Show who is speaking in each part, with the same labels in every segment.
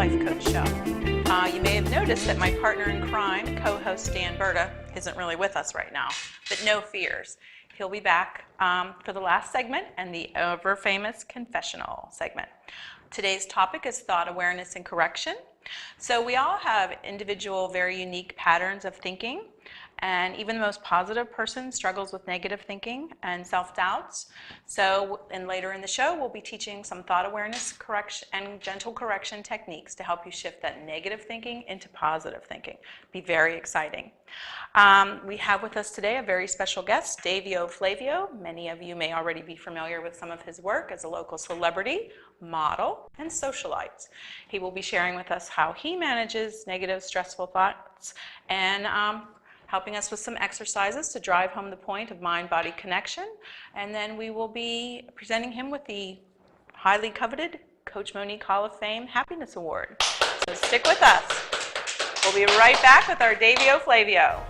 Speaker 1: Life Coach Show. You may have noticed that my partner in crime, co-host Dan Berta, isn't really with us right now, but no fears. He'll be back for the last segment and the ever-famous confessional segment. Today's topic is thought awareness and correction. So we all have individual, very unique patterns of thinking, and even the most positive person struggles with negative thinking and self-doubts. So, and later in the show, we'll be teaching some thought awareness correction and gentle correction techniques to help you shift that negative thinking into positive thinking. Be very exciting. We have with us today a very special guest, Davio Flavio. Many of you may already be familiar with some of his work as a local celebrity, model, and socialite. He will be sharing with us how he manages negative, stressful thoughts and helping us with some exercises to drive home the point of mind-body connection. And then we will be presenting him with the highly coveted Coach Monique Hall of Fame Happiness Award. So stick with us. We'll be right back with our Davio Flavio.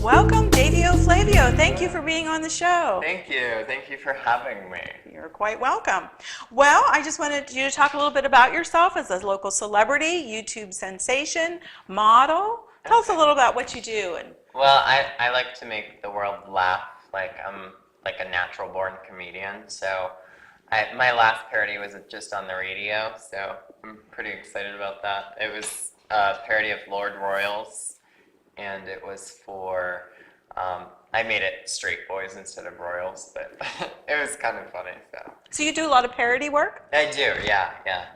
Speaker 1: Welcome, Davio Flavio. Thank you for being on the show.
Speaker 2: Thank you. Thank you for having me.
Speaker 1: You're quite welcome. Well, I just wanted you to talk a little bit about yourself as a local celebrity, YouTube sensation, model. Tell us a little about what you do.
Speaker 2: Well, I like to make the world laugh. Like I'm like a natural born comedian. So my last parody was just on the radio. So I'm pretty excited about that. It was a parody of Lord Royals. And it was for, I made it straight boys instead of royals, but it was kind of funny.
Speaker 1: So you do a lot of parody work?
Speaker 2: I do, yeah.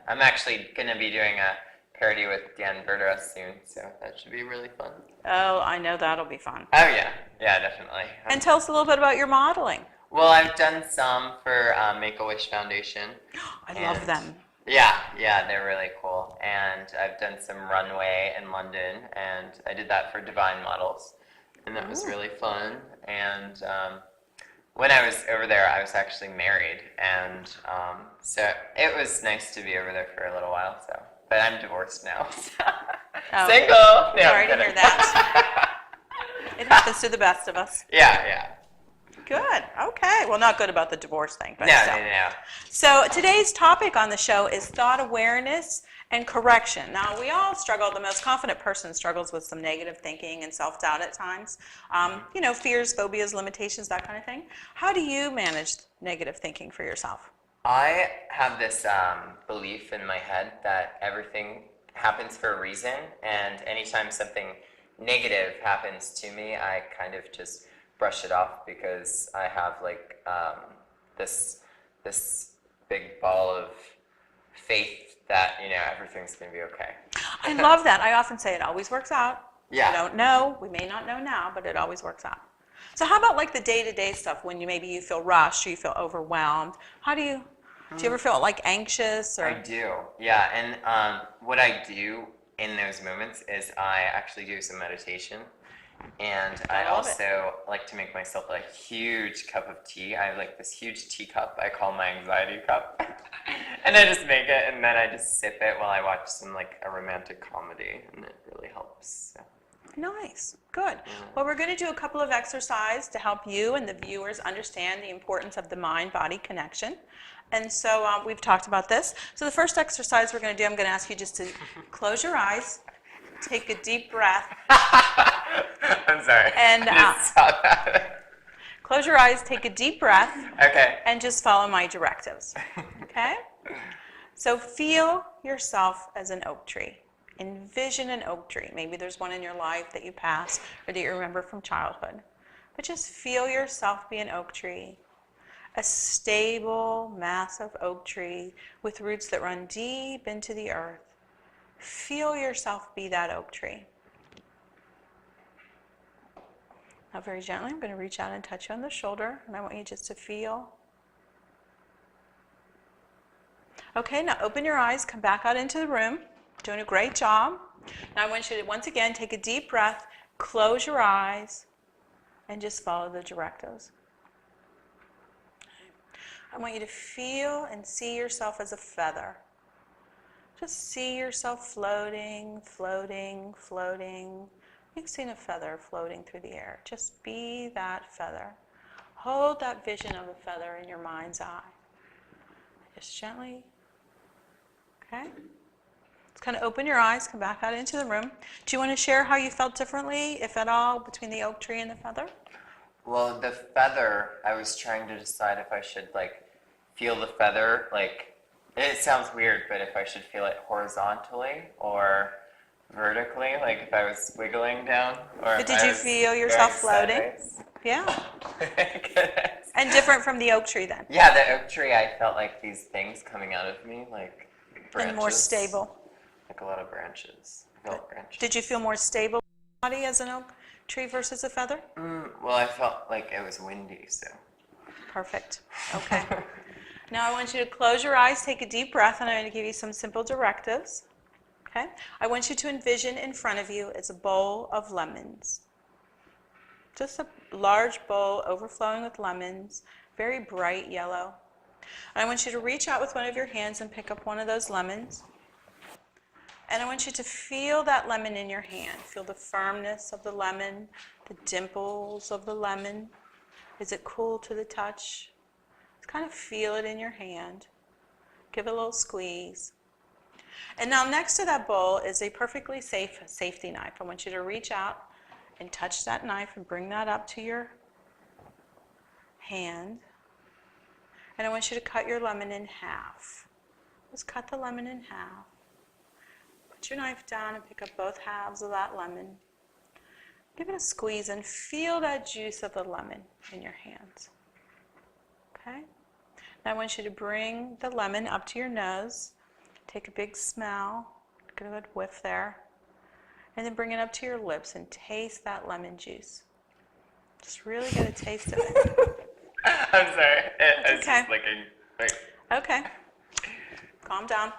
Speaker 2: I'm actually going to be doing a parody with Dan Berta soon, so that should be really fun.
Speaker 1: Oh, I know that'll be fun.
Speaker 2: Oh, yeah, definitely.
Speaker 1: And tell us a little bit about your modeling.
Speaker 2: Well, I've done some for Make-A-Wish Foundation.
Speaker 1: I love them.
Speaker 2: Yeah, they're really cool. And I've done some runway in London, and I did that for Divine Models, and that was really fun. And when I was over there, I was actually married, and so it was nice to be over there for a little while. So, but I'm divorced now. So.
Speaker 1: Oh,
Speaker 2: Single. No,
Speaker 1: sorry to hear that. It happens to the best of us.
Speaker 2: Yeah.
Speaker 1: Good. Okay. Well, not good about the divorce thing, but
Speaker 2: No.
Speaker 1: So today's topic on the show is thought awareness and correction. Now, we all struggle. The most confident person struggles with some negative thinking and self-doubt at times. Fears, phobias, limitations, that kind of thing. How do you manage negative thinking for yourself?
Speaker 2: I have this belief in my head that everything happens for a reason, and anytime something negative happens to me, I kind of just brush it off because I have like this big ball of faith that everything's gonna be okay.
Speaker 1: I love that. I often say it always works out.
Speaker 2: Yeah.
Speaker 1: I don't know. We may not know now, but it always works out. So how about like the day-to-day stuff when maybe you feel rushed or you feel overwhelmed? Do you ever feel like anxious? Or?
Speaker 2: I do. Yeah, and what I do in those moments is I actually do some meditation. And I also like to make myself a huge cup of tea. I have like this huge teacup I call my anxiety cup. And I just make it, and then I just sip it while I watch a romantic comedy, and it really helps. So.
Speaker 1: Nice. Good. Well, we're going to do a couple of exercises to help you and the viewers understand the importance of the mind-body connection. And so we've talked about this. So the first exercise we're going to do, I'm going to ask you just to close your eyes, take a deep breath.
Speaker 2: I'm sorry.
Speaker 1: And close your eyes, take a deep breath.
Speaker 2: Okay.
Speaker 1: And just follow my directives. Okay? So feel yourself as an oak tree. Envision an oak tree. Maybe there's one in your life that you passed or that you remember from childhood. But just feel yourself be an oak tree. A stable, massive oak tree with roots that run deep into the earth. Feel yourself be that oak tree. Now very gently, I'm going to reach out and touch you on the shoulder, and I want you just to feel. Okay, now open your eyes, come back out into the room. Doing a great job. Now I want you to, once again, take a deep breath, close your eyes, and just follow the directives. I want you to feel and see yourself as a feather. Just see yourself floating, floating, floating. You've seen a feather floating through the air. Just be that feather. Hold that vision of a feather in your mind's eye. Just gently. Okay? Just kind of open your eyes, come back out into the room. Do you want to share how you felt differently, if at all, between the oak tree and the feather?
Speaker 2: Well, the feather, I was trying to decide if I should feel the feather, it sounds weird, but if I should feel it horizontally or vertically, if I was wiggling down, or
Speaker 1: But did you feel yourself floating?
Speaker 2: Sideways.
Speaker 1: Yeah. And different from the oak tree then?
Speaker 2: Yeah, the oak tree, I felt like these things coming out of me, like branches.
Speaker 1: And more stable.
Speaker 2: Like a lot of branches. I felt branches.
Speaker 1: Did you feel more stable body as an oak tree versus a feather?
Speaker 2: Well, I felt like it was windy, so.
Speaker 1: Perfect. Okay. Now I want you to close your eyes, take a deep breath, and I'm going to give you some simple directives. Okay? I want you to envision in front of you is a bowl of lemons. Just a large bowl overflowing with lemons, very bright yellow. And I want you to reach out with one of your hands and pick up one of those lemons. And I want you to feel that lemon in your hand. Feel the firmness of the lemon, the dimples of the lemon. Is it cool to the touch? Just kind of feel it in your hand. Give it a little squeeze. And now next to that bowl is a perfectly safe safety knife. I want you to reach out and touch that knife and bring that up to your hand. And I want you to cut your lemon in half. Just cut the lemon in half. Put your knife down and pick up both halves of that lemon. Give it a squeeze and feel that juice of the lemon in your hands. Okay? Now I want you to bring the lemon up to your nose. Take a big smell. Get a good whiff there. And then bring it up to your lips and taste that lemon juice. Just really get a taste of it.
Speaker 2: I'm sorry. I was
Speaker 1: okay.
Speaker 2: just looking.
Speaker 1: Okay. Calm down.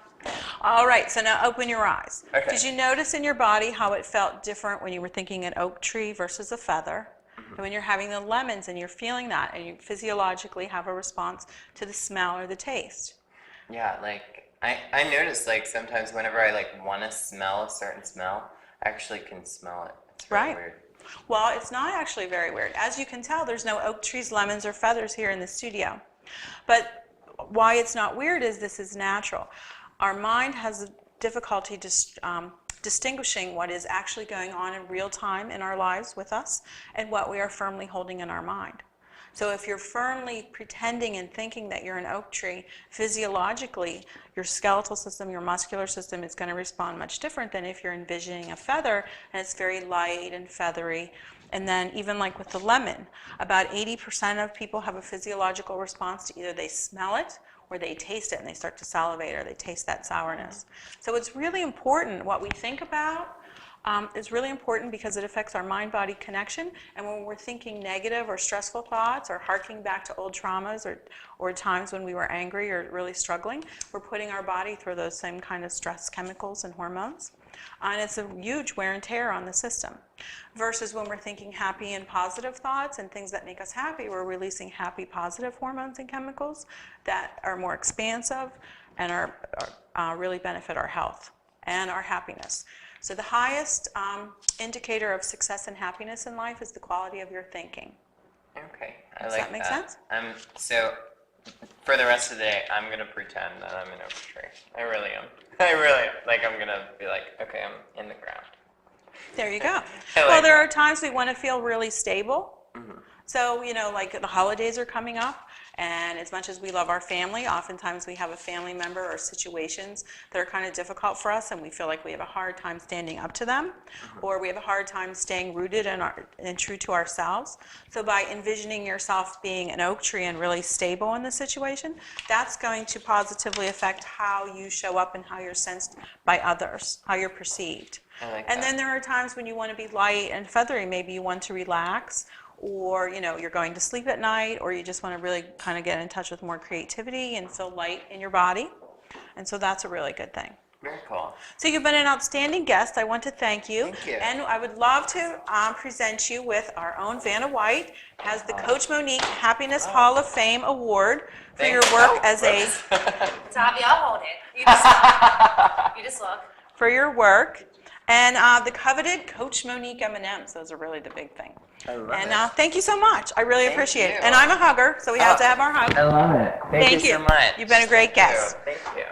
Speaker 1: All right, so now open your eyes.
Speaker 2: Okay.
Speaker 1: Did you notice in your body how it felt different when you were thinking an oak tree versus a feather? Mm-hmm. And when you're having the lemons and you're feeling that and you physiologically have a response to the smell or the taste?
Speaker 2: Yeah, I noticed sometimes whenever I want to smell a certain smell, I actually can smell it. It's really weird.
Speaker 1: Well, it's not actually very weird. As you can tell, there's no oak trees, lemons, or feathers here in the studio. But why it's not weird is this is natural. Our mind has a difficulty distinguishing what is actually going on in real time in our lives with us and what we are firmly holding in our mind. So if you're firmly pretending and thinking that you're an oak tree, physiologically, your skeletal system, your muscular system is going to respond much different than if you're envisioning a feather and it's very light and feathery. And then even like with the lemon, about 80% of people have a physiological response to either they smell it or they taste it and they start to salivate or they taste that sourness. So it's really important what we think about. Is really important because it affects our mind-body connection. And when we're thinking negative or stressful thoughts or harking back to old traumas or times when we were angry or really struggling, we're putting our body through those same kind of stress chemicals and hormones. And it's a huge wear and tear on the system. Versus when we're thinking happy and positive thoughts and things that make us happy, we're releasing happy, positive hormones and chemicals that are more expansive and are really benefit our health and our happiness. So the highest indicator of success and happiness in life is the quality of your thinking.
Speaker 2: Okay,
Speaker 1: Does that make sense?
Speaker 2: So for the rest of the day, I'm going to pretend that I'm an oak tree. I really am. I really am. I'm going to be okay, I'm in the ground.
Speaker 1: There you go. Well, there are times we want to feel really stable. Mm-hmm. So, the holidays are coming up. And as much as we love our family, oftentimes we have a family member or situations that are kind of difficult for us and we feel like we have a hard time standing up to them, or we have a hard time staying rooted and true to ourselves. So by envisioning yourself being an oak tree and really stable in the situation, that's going to positively affect how you show up and how you're sensed by others, how you're perceived. And then there are times when you want to be light and feathery. Maybe you want to relax, or you're going to sleep at night, or you just want to really kind of get in touch with more creativity and feel light in your body. And so that's a really good thing.
Speaker 2: Very cool.
Speaker 1: So you've been an outstanding guest. I want to thank you.
Speaker 2: Thank you.
Speaker 1: And I would love to present you with our own Vanna White, has the Coach Monique Happiness Hall of Fame Award for your work as a
Speaker 3: Tavi, I'll hold it. You just look. You just look.
Speaker 1: for your work, and the coveted Coach Monique M&Ms. Those are really the big thing.
Speaker 2: I love
Speaker 1: And
Speaker 2: it.
Speaker 1: thank you so much. I really
Speaker 2: Thank
Speaker 1: appreciate it.
Speaker 2: you.
Speaker 1: And I'm a hugger, so we have to have our hug.
Speaker 2: I love it. Thank you so much.
Speaker 1: You've been a great guest.
Speaker 2: Thank you.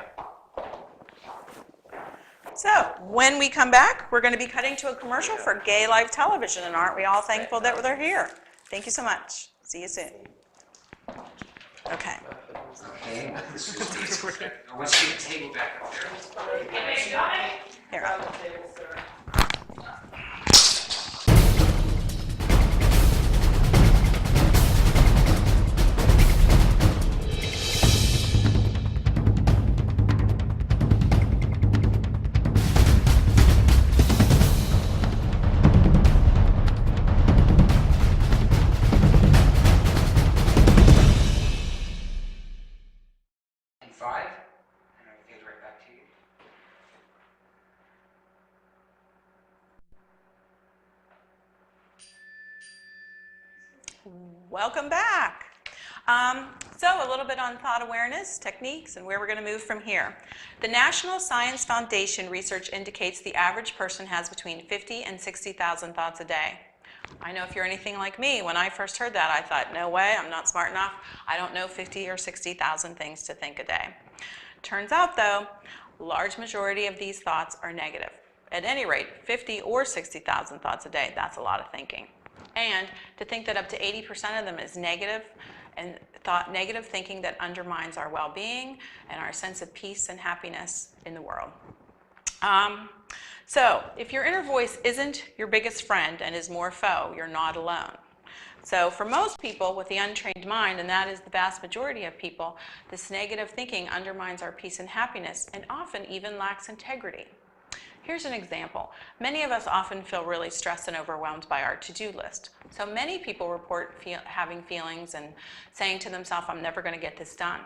Speaker 1: So when we come back, we're going to be cutting to a commercial for Gay Life Television, and aren't we all thankful that they're here? Thank you so much. See you soon. Okay.
Speaker 4: Okay, I want you to table back up there.
Speaker 1: Here.
Speaker 4: And 5, and I'll get right back to you.
Speaker 1: Welcome back. So a little bit on thought awareness, techniques, and where we're going to move from here. The National Science Foundation research indicates the average person has between 50 and 60,000 thoughts a day. I know if you're anything like me, when I first heard that, I thought, no way, I'm not smart enough. I don't know 50 or 60,000 things to think a day. Turns out, though, large majority of these thoughts are negative. At any rate, 50 or 60,000 thoughts a day, that's a lot of thinking. And to think that up to 80% of them is negative, and negative thinking that undermines our well-being and our sense of peace and happiness in the world. So if your inner voice isn't your biggest friend and is more foe, you're not alone. So for most people with the untrained mind, and that is the vast majority of people, this negative thinking undermines our peace and happiness and often even lacks integrity. Here's an example. Many of us often feel really stressed and overwhelmed by our to-do list. So many people report having feelings and saying to themselves, I'm never going to get this done.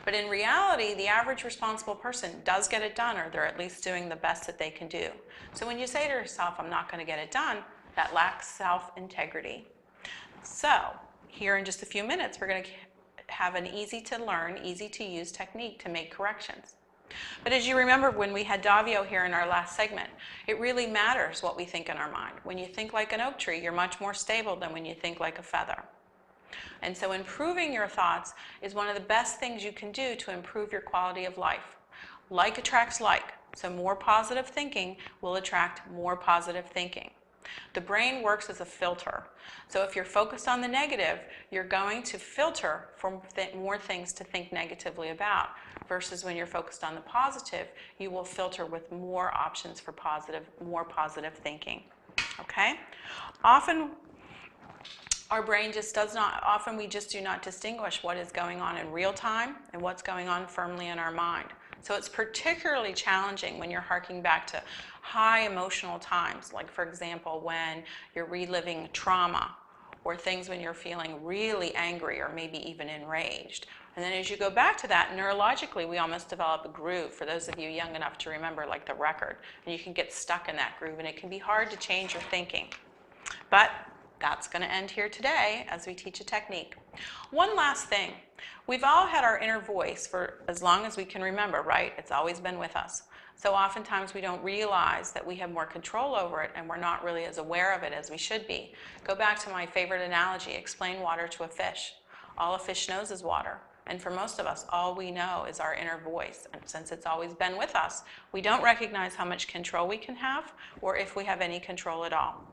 Speaker 1: But in reality, the average responsible person does get it done, or they're at least doing the best that they can do. So when you say to yourself, I'm not going to get it done, that lacks self-integrity. So here in just a few minutes, we're going to have an easy to learn, easy to use technique to make corrections. But as you remember when we had Davio here in our last segment, it really matters what we think in our mind. When you think like an oak tree, you're much more stable than when you think like a feather. And so improving your thoughts is one of the best things you can do to improve your quality of life. Like attracts like, so more positive thinking will attract more positive thinking. The brain works as a filter. So if you're focused on the negative, you're going to filter for more things to think negatively about, versus when you're focused on the positive, you will filter with more options for more positive thinking. Okay? Often our brain just we just do not distinguish what is going on in real time and what's going on firmly in our mind. So it's particularly challenging when you're harking back to high emotional times, like for example, when you're reliving trauma, or things when you're feeling really angry or maybe even enraged. And then as you go back to that, neurologically, we almost develop a groove, for those of you young enough to remember, like the record, and you can get stuck in that groove, and it can be hard to change your thinking. But that's going to end here today as we teach a technique. One last thing. We've all had our inner voice for as long as we can remember, right? It's always been with us. So oftentimes we don't realize that we have more control over it, and we're not really as aware of it as we should be. Go back to my favorite analogy, explain water to a fish. All a fish knows is water. And for most of us, all we know is our inner voice. And since it's always been with us, we don't recognize how much control we can have, or if we have any control at all.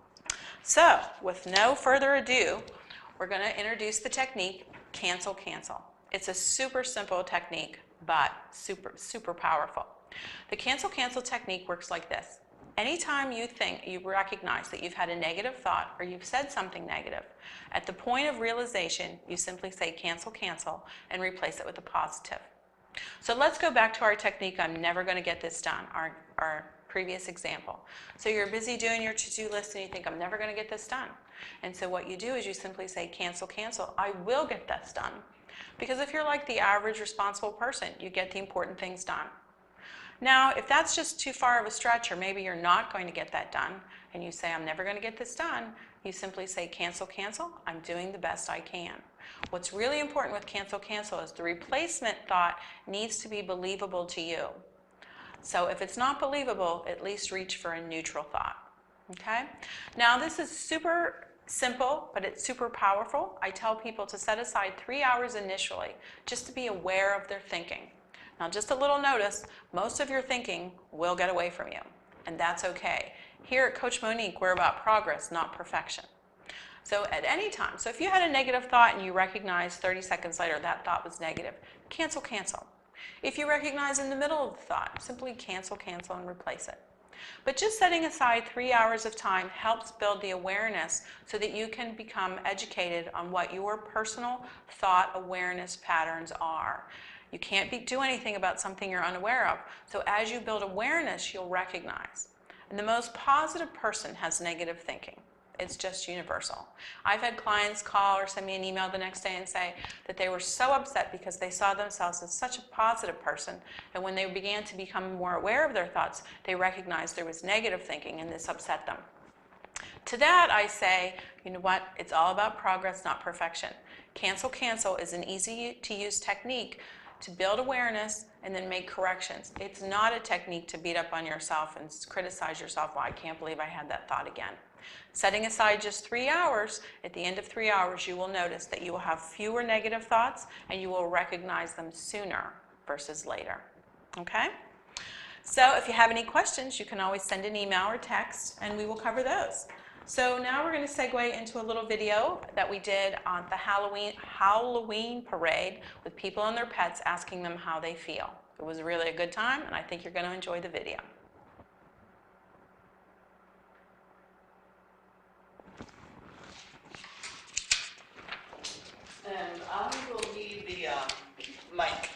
Speaker 1: So, with no further ado, we're going to introduce the technique, cancel, cancel. It's a super simple technique, but super powerful. The cancel, cancel technique works like this. Anytime you recognize that you've had a negative thought or you've said something negative, at the point of realization, you simply say cancel, cancel, and replace it with a positive. So let's go back to our technique, I'm never going to get this done, our previous example. So you're busy doing your to-do list and you think, I'm never going to get this done. And so what you do is you simply say, cancel, cancel. I will get this done. Because if you're like the average responsible person, you get the important things done. Now, if that's just too far of a stretch, or maybe you're not going to get that done, and you say, I'm never going to get this done, you simply say, cancel, cancel. I'm doing the best I can. What's really important with cancel, cancel is the replacement thought needs to be believable to you. So if it's not believable, at least reach for a neutral thought. Okay? Now, this is super simple, but it's super powerful. I tell people to set aside 3 hours initially just to be aware of their thinking. Now, just a little notice, most of your thinking will get away from you, and that's okay. Here at Coach Monique, we're about progress, not perfection. So at any time, so if you had a negative thought and you recognize 30 seconds later that thought was negative, cancel, cancel. If you recognize in the middle of the thought, simply cancel, cancel, and replace it. But just setting aside 3 hours of time helps build the awareness so that you can become educated on what your personal thought awareness patterns are. You can't do anything about something you're unaware of. So as you build awareness, you'll recognize. And the most positive person has negative thinking. It's just universal. I've had clients call or send me an email the next day and say that they were so upset because they saw themselves as such a positive person, and when they began to become more aware of their thoughts, they recognized there was negative thinking and this upset them. To that I say, you know what, it's all about progress, not perfection. Cancel, cancel is an easy to use technique to build awareness and then make corrections. It's not a technique to beat up on yourself and criticize yourself, well, I can't believe I had that thought again. Setting aside just 3 hours, at the end of 3 hours, you will notice that you will have fewer negative thoughts and you will recognize them sooner versus later. Okay? So if you have any questions, you can always send an email or text and we will cover those. So now we're going to segue into a little video that we did on the Halloween parade with people and their pets asking them how they feel. It was really a good time, and I think you're going to enjoy the video.
Speaker 5: And I will need the mic.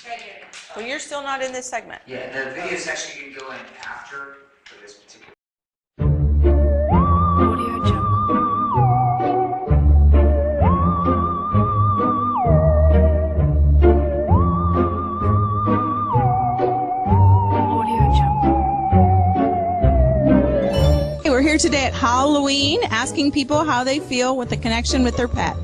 Speaker 3: Right here.
Speaker 1: Well, you're still not in this segment.
Speaker 4: Yeah, the video is actually going to go in after for this particular.
Speaker 6: Audio Jungle. Audio Jungle.
Speaker 7: Hey, we're here today at Halloween asking people how they feel with the connection with their pet.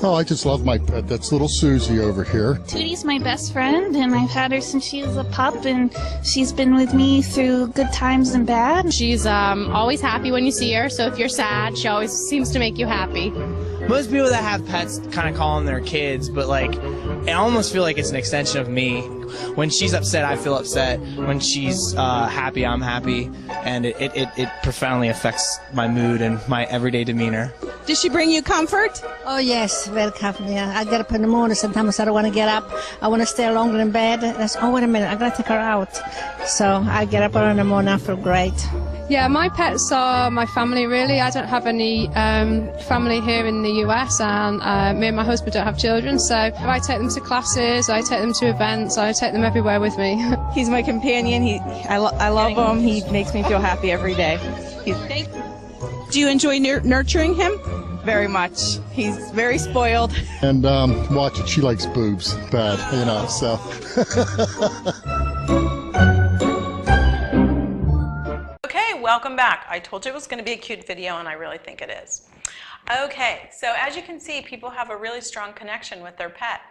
Speaker 8: Oh, I just love my pet. That's little Susie over here.
Speaker 9: Tootie's my best friend, and I've had her since she was a pup, and she's been with me through good times and bad.
Speaker 10: She's always happy when you see her, so if you're sad, she always seems to make you happy.
Speaker 5: Most people that have pets kind of call them their kids, but like, I almost feel like it's an extension of me. When she's upset, I feel upset. When she's happy, I'm happy, and it profoundly affects my mood and my everyday demeanor.
Speaker 7: Does she bring you comfort?
Speaker 11: Oh, yes, very comfortable. Yeah. I get up in the morning. Sometimes I don't want to get up. I want to stay longer in bed. Oh, wait a minute. I got to take her out. So I get up early in the morning. I feel great.
Speaker 10: Yeah, my pets are my family, really. I don't have any family here in the US, and me and my husband don't have children, so I take them to classes, I take them to events, I take them everywhere with me.
Speaker 7: He's my companion. I love him. He makes me feel happy every day. Do you enjoy nurturing him? Very much. He's very spoiled.
Speaker 8: And watch it. She likes boobs bad, you know, so.
Speaker 1: Okay, welcome back. I told you it was going to be a cute video, and I really think it is. Okay, so as you can see, people have a really strong connection with their pet.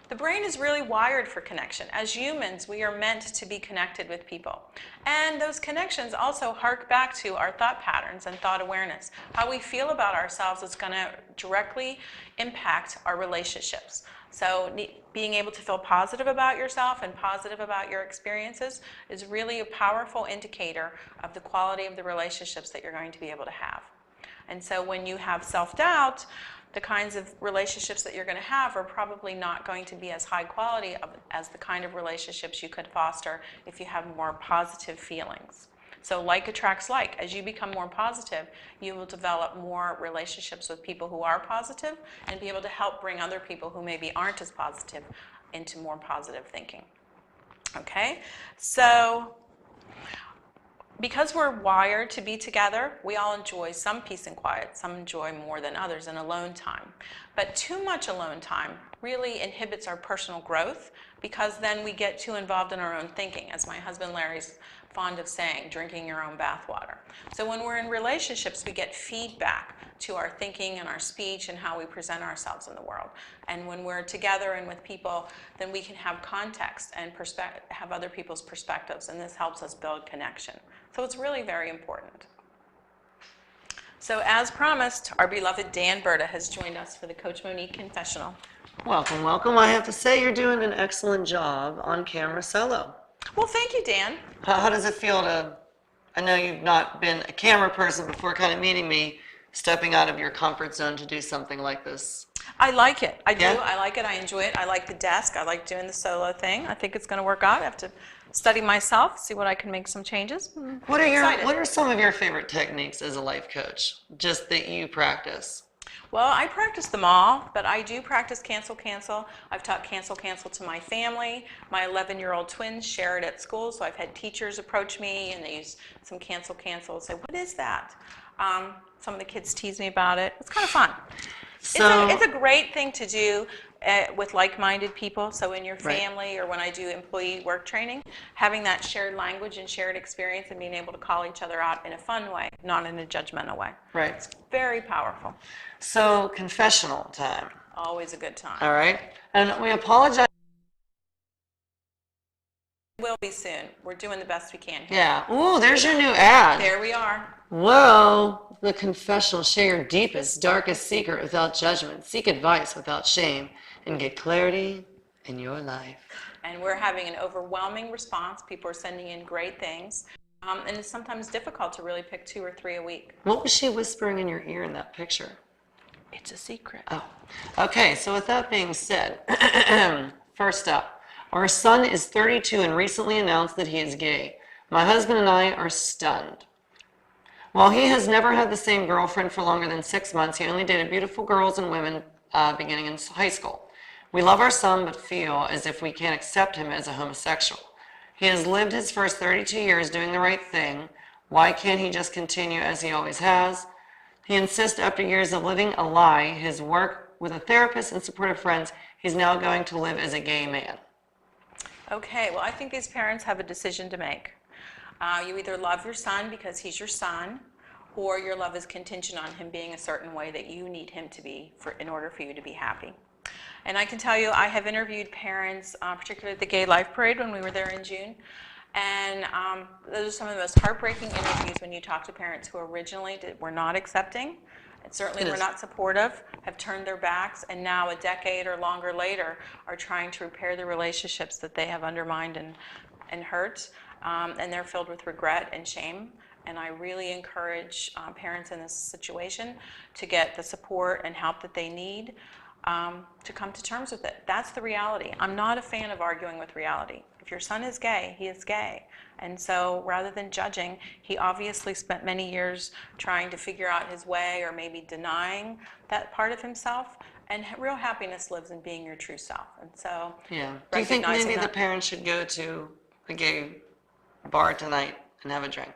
Speaker 1: The brain is really wired for connection. As humans, we are meant to be connected with people. And those connections also hark back to our thought patterns and thought awareness. How we feel about ourselves is going to directly impact our relationships. So being able to feel positive about yourself and positive about your experiences is really a powerful indicator of the quality of the relationships that you're going to be able to have. And so when you have self-doubt, the kinds of relationships that you're going to have are probably not going to be as high quality as the kind of relationships you could foster if you have more positive feelings. So like attracts like. As you become more positive, you will develop more relationships with people who are positive and be able to help bring other people who maybe aren't as positive into more positive thinking. Okay, so Because we're wired to be together, we all enjoy some peace and quiet. Some enjoy more than others in alone time. But too much alone time really inhibits our personal growth, because then we get too involved in our own thinking, as my husband Larry's fond of saying, drinking your own bathwater. So when we're in relationships, we get feedback to our thinking and our speech and how we present ourselves in the world. And when we're together and with people, then we can have context and have other people's perspectives, and this helps us build connection. So it's really very important. So as promised, our beloved Dan Berta has joined us for the Coach Monique Confessional.
Speaker 12: Welcome, welcome. I have to say you're doing an excellent job on camera solo.
Speaker 1: Well, thank you, Dan.
Speaker 12: How does it feel to, I know you've not been a camera person before kind of meeting me, stepping out of your comfort zone to do something like this?
Speaker 1: I like it. I do.
Speaker 12: Yeah?
Speaker 1: I like it. I enjoy it. I like the desk. I like doing the solo thing. I think it's going to work out. I have to study myself, see what I can make some changes.
Speaker 12: What are some of your favorite techniques as a life coach, just that you practice?
Speaker 1: Well, I practice them all, but I do practice cancel, cancel. I've taught cancel, cancel to my family. My 11-year-old twins share it at school, so I've had teachers approach me and they use some cancel, cancel and say, what is that? Some of the kids tease me about it. It's kind of fun.
Speaker 12: So,
Speaker 1: it's a great thing to do with like-minded people. So in your
Speaker 12: Right.
Speaker 1: family or when I do employee work training, having that shared language and shared experience and being able to call each other out in a fun way, not in a judgmental way.
Speaker 12: right.
Speaker 1: It's very powerful.
Speaker 12: So, confessional time.
Speaker 1: Always a good time.
Speaker 12: All right. And we apologize.
Speaker 1: Will be soon. We're doing the best we can here.
Speaker 12: Yeah. Ooh, there's your new ad.
Speaker 1: There we are.
Speaker 12: Whoa. The confessional. Share your deepest, darkest secret without judgment. Seek advice without shame. And get clarity in your life.
Speaker 1: And we're having an overwhelming response. People are sending in great things. And it's sometimes difficult to really pick 2 or 3 a week.
Speaker 12: What was she whispering in your ear in that picture?
Speaker 1: It's a secret.
Speaker 12: Oh. Okay, so with that being said, first up, our son is 32 and recently announced that he is gay. My husband and I are stunned. While he has never had the same girlfriend for longer than 6 months, he only dated beautiful girls and women beginning in high school. We love our son, but feel as if we can't accept him as a homosexual. He has lived his first 32 years doing the right thing. Why can't he just continue as he always has? He insists after years of living a lie, his work with a therapist and supportive friends, he's now going to live as a gay man.
Speaker 1: Okay, well, I think these parents have a decision to make. You either love your son because he's your son, or your love is contingent on him being a certain way that you need him to be in order for you to be happy. And I can tell you, I have interviewed parents, particularly at the Gay Life Parade when we were there in June, and those are some of the most heartbreaking interviews when you talk to parents who originally were not accepting, and certainly were not supportive, have turned their backs, and now a decade or longer later are trying to repair the relationships that they have undermined and hurt, and they're filled with regret and shame. And I really encourage parents in this situation to get the support and help that they need to come to terms with it. That's the reality. I'm not a fan of arguing with reality. If your son is gay, he is gay. And so rather than judging, he obviously spent many years trying to figure out his way or maybe denying that part of himself. And real happiness lives in being your true self. And so
Speaker 12: Yeah. Do you think
Speaker 1: recognizing
Speaker 12: maybe the
Speaker 1: that-
Speaker 12: parents should go to a gay bar tonight and have a drink?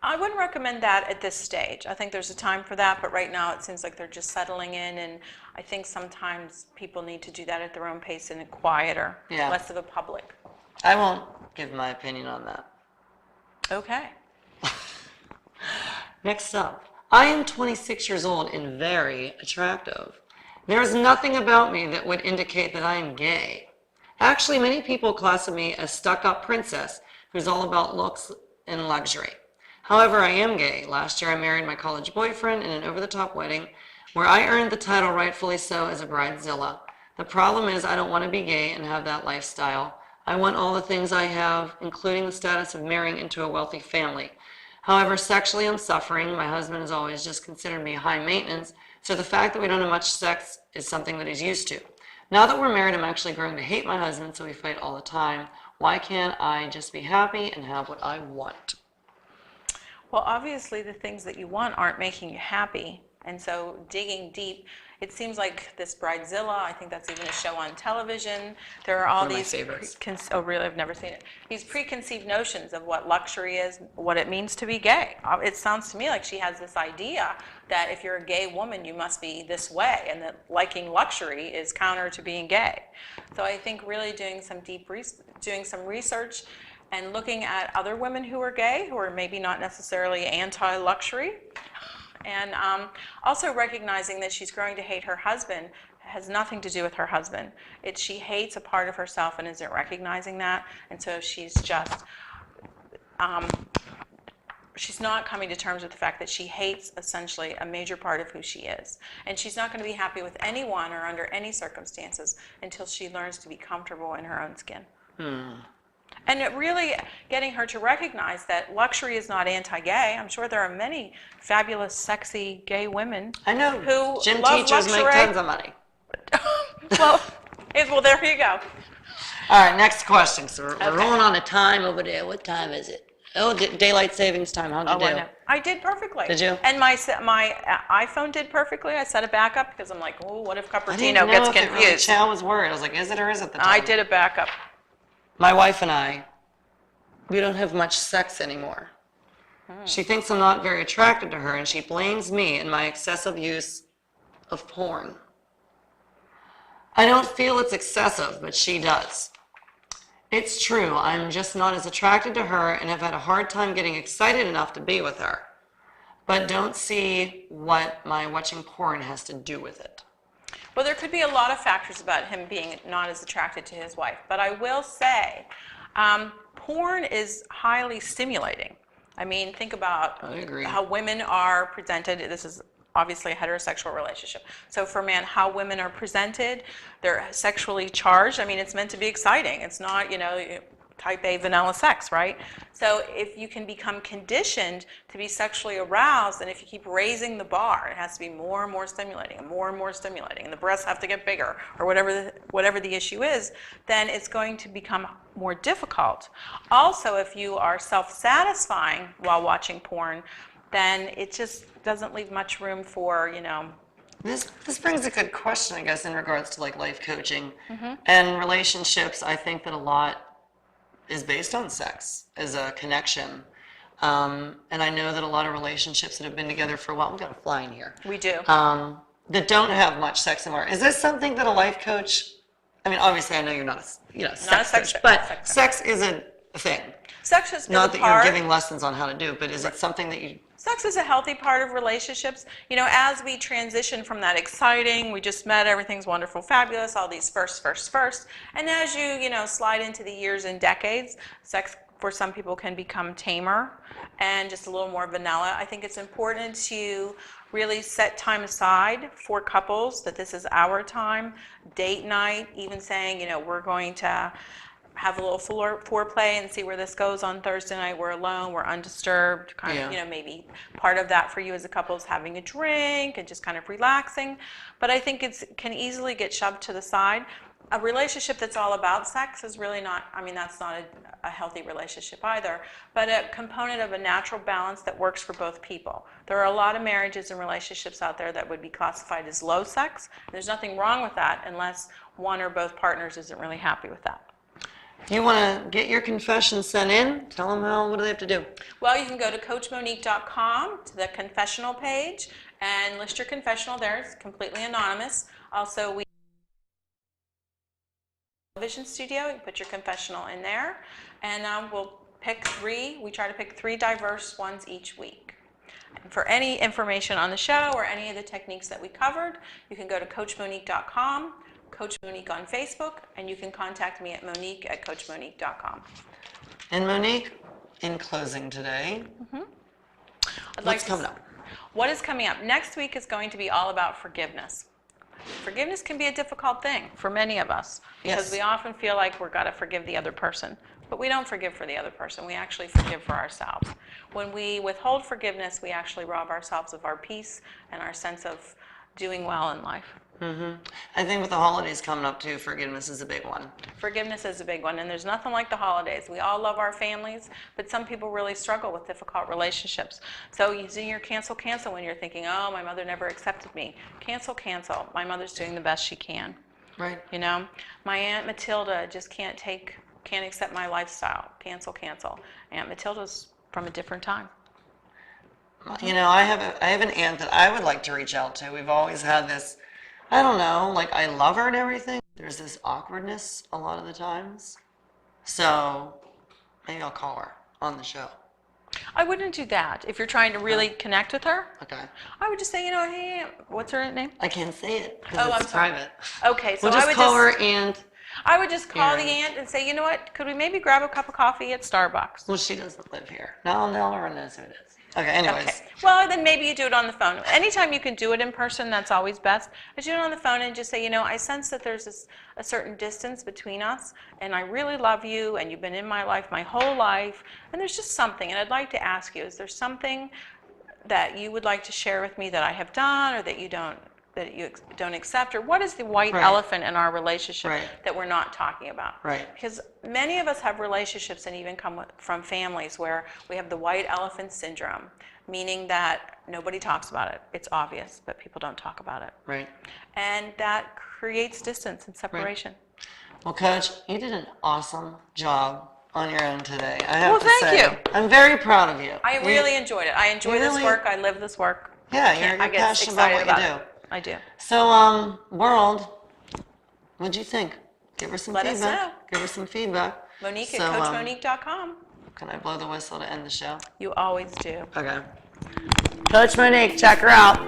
Speaker 1: I wouldn't recommend that at this stage. I think there's a time for that, but right now it seems like they're just settling in, and I think sometimes people need to do that at their own pace and quieter,
Speaker 12: Yeah.
Speaker 1: less of a public.
Speaker 12: I won't give my opinion on that.
Speaker 1: Okay.
Speaker 12: Next up, I am 26 years old and very attractive. There is nothing about me that would indicate that I am gay. Actually, many people class me as stuck-up princess who's all about looks and luxury. However, I am gay. Last year I married my college boyfriend in an over-the-top wedding where I earned the title rightfully so as a bridezilla. The problem is I don't want to be gay and have that lifestyle. I want all the things I have, including the status of marrying into a wealthy family. However, sexually I'm suffering. My husband has always just considered me high maintenance, so the fact that we don't have much sex is something that he's used to. Now that we're married, I'm actually growing to hate my husband, so we fight all the time. Why can't I just be happy and have what I want?
Speaker 1: Well, obviously the things that you want aren't making you happy, And so digging deep, it seems like this Bridezilla, I think that's even a show on television. There are all
Speaker 12: One of my
Speaker 1: these,
Speaker 12: favorites.
Speaker 1: oh really, I've never seen it. These preconceived notions of what luxury is, what it means to be gay. It sounds to me like she has this idea that if you're a gay woman, you must be this way, and that liking luxury is counter to being gay. So I think really doing some doing some research and looking at other women who are gay, who are maybe not necessarily anti-luxury, and also recognizing that she's growing to hate her husband has nothing to do with her husband. She hates a part of herself and isn't recognizing that, and so she's just, she's not coming to terms with the fact that she hates essentially a major part of who she is. And she's not going to be happy with anyone or under any circumstances until she learns to be comfortable in her own skin. And it really getting her to recognize that luxury is not anti-gay. I'm sure there are many fabulous, sexy gay women
Speaker 12: I know.
Speaker 1: who
Speaker 12: Gym
Speaker 1: love
Speaker 12: teachers
Speaker 1: luxury.
Speaker 12: make tons of money.
Speaker 1: well, there you go.
Speaker 12: All right, next question. So we're rolling on a time over there. What time is it? Oh, daylight savings time. How'd you do?
Speaker 1: I did perfectly.
Speaker 12: Did you?
Speaker 1: And my iPhone did perfectly. I set a backup because I'm like, oh, what if
Speaker 12: I
Speaker 1: Cupertino
Speaker 12: didn't know
Speaker 1: gets
Speaker 12: if it really,
Speaker 1: confused?
Speaker 12: Chow was worried. I was like, is it or is it the time?
Speaker 1: I did a backup.
Speaker 12: My wife and I, we don't have much sex anymore. She thinks I'm not very attracted to her, and she blames me and my excessive use of porn. I don't feel it's excessive, but she does. It's true, I'm just not as attracted to her and have had a hard time getting excited enough to be with her, but don't see what my watching porn has to do with it.
Speaker 1: Well, there could be a lot of factors about him being not as attracted to his wife, but I will say, porn is highly stimulating. I mean, think about how women are presented. This is obviously a heterosexual relationship. So for a man, how women are presented, they're sexually charged. I mean, it's meant to be exciting. It's not, type A vanilla sex, right? So if you can become conditioned to be sexually aroused, and if you keep raising the bar, it has to be more and more stimulating, and more stimulating, and the breasts have to get bigger, or whatever the issue is, then it's going to become more difficult. Also, if you are self-satisfying while watching porn, then it just doesn't leave much room for,
Speaker 12: This brings a good question, I guess, in regards to like life coaching and relationships. I think that a lot is based on sex as a connection. And I know that a lot of relationships that have been together for a while, we've got a fly in here.
Speaker 1: We do.
Speaker 12: That don't have much sex anymore. Is this something that a life coach, I mean, obviously I know you're not a sex coach, but sex isn't a thing.
Speaker 1: Sex is
Speaker 12: not that you're giving lessons on how to do, but is it something that you...
Speaker 1: Sex is a healthy part of relationships. As we transition from that exciting, we just met, everything's wonderful, fabulous, all these first. And as you, slide into the years and decades, sex for some people can become tamer and just a little more vanilla. I think it's important to really set time aside for couples, that this is our time, date night, even saying, we're going to have a little foreplay and see where this goes on Thursday night. We're alone, we're undisturbed, maybe part of that for you as a couple is having a drink and just kind of relaxing. But I think it can easily get shoved to the side. A relationship that's all about sex is really not, that's not a healthy relationship either, but a component of a natural balance that works for both people. There are a lot of marriages and relationships out there that would be classified as low sex. There's nothing wrong with that unless one or both partners isn't really happy with that.
Speaker 12: If you want to get your confession sent in, tell them what do they have to do?
Speaker 1: Well, you can go to CoachMonique.com to the confessional page and list your confessional there. It's completely anonymous. Also, we television studio. You can put your confessional in there, and we'll pick 3. We try to pick 3 diverse ones each week. And for any information on the show or any of the techniques that we covered, you can go to CoachMonique.com. Coach Monique on Facebook, and you can contact me at Monique@CoachMonique.com.
Speaker 12: And Monique, in closing today, what's coming up?
Speaker 1: What is coming up? Next week is going to be all about forgiveness. Forgiveness can be a difficult thing for many of us because we often feel like we've got to forgive the other person, but we don't forgive for the other person. We actually forgive for ourselves. When we withhold forgiveness, we actually rob ourselves of our peace and our sense of doing well in life.
Speaker 12: I think with the holidays coming up too, forgiveness is a big one.
Speaker 1: Forgiveness is a big one, and there's nothing like the holidays. We all love our families, but some people really struggle with difficult relationships. So you do your cancel when you're thinking, oh, my mother never accepted me. Cancel. My mother's doing the best she can.
Speaker 12: Right.
Speaker 1: You know, my Aunt Matilda just can't accept my lifestyle. Cancel. Aunt Matilda's from a different time.
Speaker 12: You know, I have an aunt that I would like to reach out to. We've always had this, I don't know, like I love her and everything. There's this awkwardness a lot of the times. So maybe I'll call her on the show.
Speaker 1: I wouldn't do that if you're trying to really connect with her.
Speaker 12: Okay.
Speaker 1: I would just say, you know, hey, what's her name?
Speaker 12: I can't say it because
Speaker 1: Oh,
Speaker 12: it's
Speaker 1: I'm sorry.
Speaker 12: private.
Speaker 1: Okay, so
Speaker 12: We'll just
Speaker 1: I would
Speaker 12: call her Aunt.
Speaker 1: I would just call the
Speaker 12: Erin.
Speaker 1: aunt and say, you know what, could we maybe grab a cup of coffee at Starbucks?
Speaker 12: Well, she doesn't live here. No, Laura knows who it is. Okay, anyways.
Speaker 1: Okay. Well, then maybe you do it on the phone. Anytime you can do it in person, that's always best. But do it on the phone and just say, you know, I sense that there's a certain distance between us, and I really love you, and you've been in my life my whole life, and there's just something, and I'd like to ask you, is there something that you would like to share with me that I have done, or that you don't accept, or what is the white
Speaker 12: Right.
Speaker 1: elephant in our relationship
Speaker 12: Right.
Speaker 1: that we're not talking about?
Speaker 12: Right.
Speaker 1: Because many of us have relationships and even come from families where we have the white elephant syndrome, meaning that nobody talks about it. It's obvious, but people don't talk about it.
Speaker 12: Right.
Speaker 1: And that creates distance and separation.
Speaker 12: Well, Coach, you did an awesome job on your own today. I have
Speaker 1: Well,
Speaker 12: to
Speaker 1: thank
Speaker 12: say,
Speaker 1: you.
Speaker 12: I'm very proud of you.
Speaker 1: I really enjoyed it. I enjoy
Speaker 12: you
Speaker 1: this
Speaker 12: really-
Speaker 1: work. I live this work.
Speaker 12: Yeah,
Speaker 1: I
Speaker 12: you're
Speaker 1: get
Speaker 12: passionate about
Speaker 1: excited
Speaker 12: what you
Speaker 1: about
Speaker 12: do.
Speaker 1: it. I do.
Speaker 12: So, world, what'd you think? Give her some
Speaker 1: Let us
Speaker 12: feedback.
Speaker 1: know.
Speaker 12: Give her some feedback.
Speaker 1: Monique
Speaker 12: So,
Speaker 1: at CoachMonique.com.
Speaker 12: Can I blow the whistle to end the show?
Speaker 1: You always do.
Speaker 12: Okay. Coach Monique, check her out.